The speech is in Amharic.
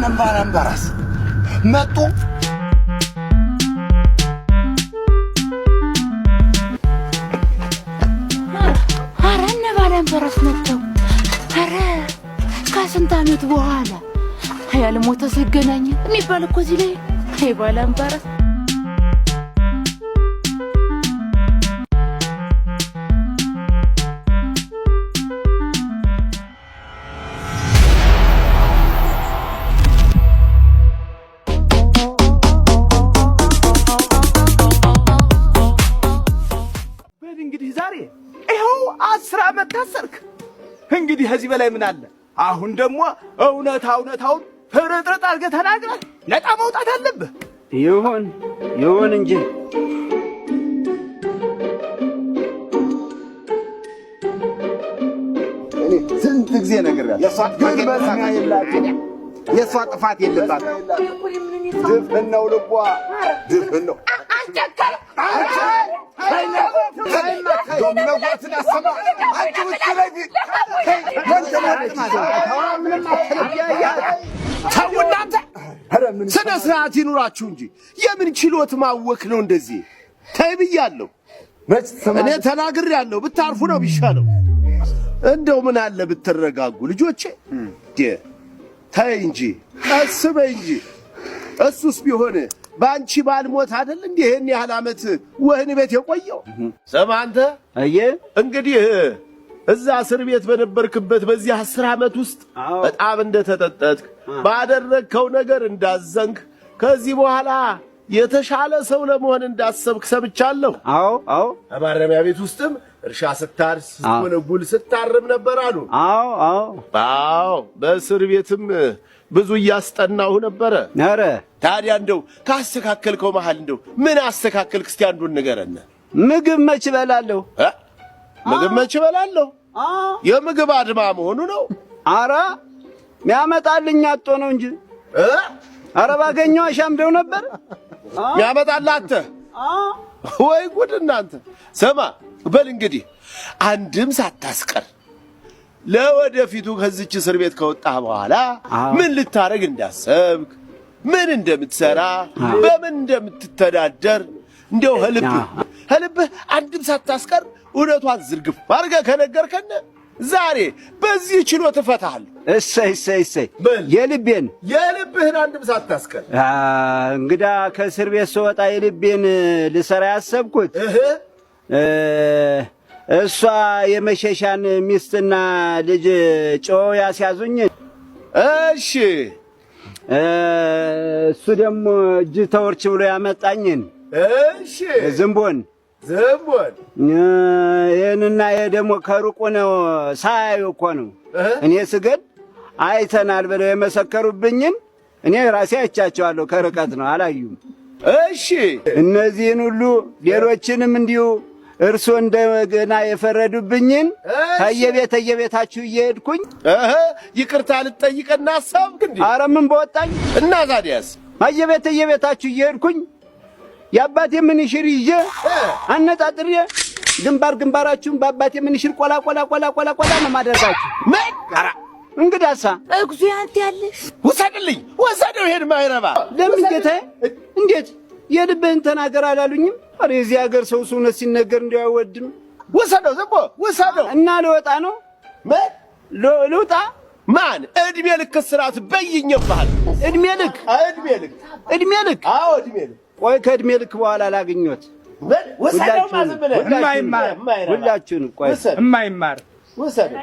ባረንበራስ መጡ አረነ ባረንበራስ መጡ አረ ከስንት ዓመት በኋላ ያልሞተ ሲገናኝ የሚባል እኮ እዚህ ላይ አይ ባረንበራስ ታሰርክ እንግዲህ ከዚህ በላይ ምን አለ? አሁን ደግሞ እውነታውን ፍርጥርጥ አድርገህ ተናግረህ ነፃ መውጣት አለብህ። ይሁን እንጂ እኔ ስንት ጊዜ ነግሬሃለሁ። የእሷ ጥፋት የለባትም። ድፍን ነው ልቧ፣ ድፍን ነው። ስነ ስርዓት ይኑራችሁ እንጂ የምን ችሎት ማወክ ነው እንደዚህ? ተይ ብያለሁ። እኔ ተናግሬያለሁ። ብታርፉ ነው ቢሻለው። እንደው ምን አለ ብትረጋጉ ልጆቼ። ተይ እንጂ ቀስ በይ እንጂ። እሱስ ቢሆን ባንቺ ባልሞት አይደል እንዴ ይሄን ያህል ዓመት ወህኒ ቤት የቆየው? ስማ አንተ እንግዲህ እዛ እስር ቤት በነበርክበት በዚህ 10 ዓመት ውስጥ በጣም እንደተጠጠጥክ ባደረግከው ነገር እንዳዘንክ ከዚህ በኋላ የተሻለ ሰው ለመሆን እንዳሰብክ ሰምቻለሁ። አዎ በማረሚያ ቤት ውስጥም እርሻ ስታርስ ስትወነጉል ስታርም ነበር አሉ። አዎ በእስር ቤትም ብዙ እያስጠናሁ ነበረ። ኧረ ታዲያ እንደው ካስተካከልከው መሃል እንደው ምን አስተካከልክ? እስቲ አንዱን ንገረን። ምግብ መች እበላለሁ? ምግብ መች እበላለሁ? የምግብ አድማ መሆኑ ነው። ኧረ ሚያመጣልኝ አጥቶ ነው እንጂ ኧረ ባገኘው አሻምደው ነበር። ሚያመጣልህ ወይ ጉድ እናንተ። ስማ በል እንግዲህ አንድም ሳታስቀር ለወደፊቱ ከዚች እስር ቤት ከወጣህ በኋላ ምን ልታረግ እንዳሰብክ፣ ምን እንደምትሰራ፣ በምን እንደምትተዳደር እንደው ህልብህ አንድም ሳታስቀር እውነቷን ዝርግፍ አድርገህ ከነገርከን ዛሬ በዚህ ችሎት እፈታሃለሁ። እሰይ የልብህን አንድም ሳታስቀር። እንግዳ ከእስር ቤት ስወጣ የልቤን ልሰራ ያሰብኩት እሷ የመሸሻን ሚስትና ልጅ ጮው ያስያዙኝ። እሺ እሱ ደግሞ እጅ ተወርች ብሎ ያመጣኝን። እሺ ዝንቦን ይሄንና ይሄ ደግሞ ከሩቁ ነው ሳያዩ እኮ ነው እኔ ስገድ አይተናል ብለው የመሰከሩብኝን እኔ ራሴ አይቻቸዋለሁ። ከርቀት ነው አላዩም። እሺ እነዚህን ሁሉ ሌሎችንም እንዲሁ እርሶ እንደገና የፈረዱብኝን ከየቤታችሁ እየሄድኩኝ ይቅርታ ልጠይቅና አሰብክ እንዴ? ኧረ ምን በወጣኝ እና ታዲያስ ከየቤታችሁ እየሄድኩኝ የአባቴ ምንሽር ይዤ አነጣጥሬ ግንባራችሁን በአባቴ ምንሽር ቆላ ነው ማደርጋችሁ። ምን ኧረ እንግዳሳ እግዙ ያንተ ያለሽ ወሰደው ይሄን ማይረባ ለምን ጌታዬ? እንዴት የልብህን ተናገር አላሉኝም? ኧረ የዚህ ሀገር ሰው እውነት ሲነገር እንዲያው አይወድም። ወሰደው ዝም ወሰደው እና ልወጣ ነው። ምን ልውጣ? ማን እድሜ ልክ እስራት በይኝብሃል። እድሜ ልክ? አዎ እድሜ ልክ። ቆይ ከእድሜ ልክ በኋላ ላግኘት ወሰደው ማዘብለ ሁላችሁን ቆይ የማይማር ወሰደው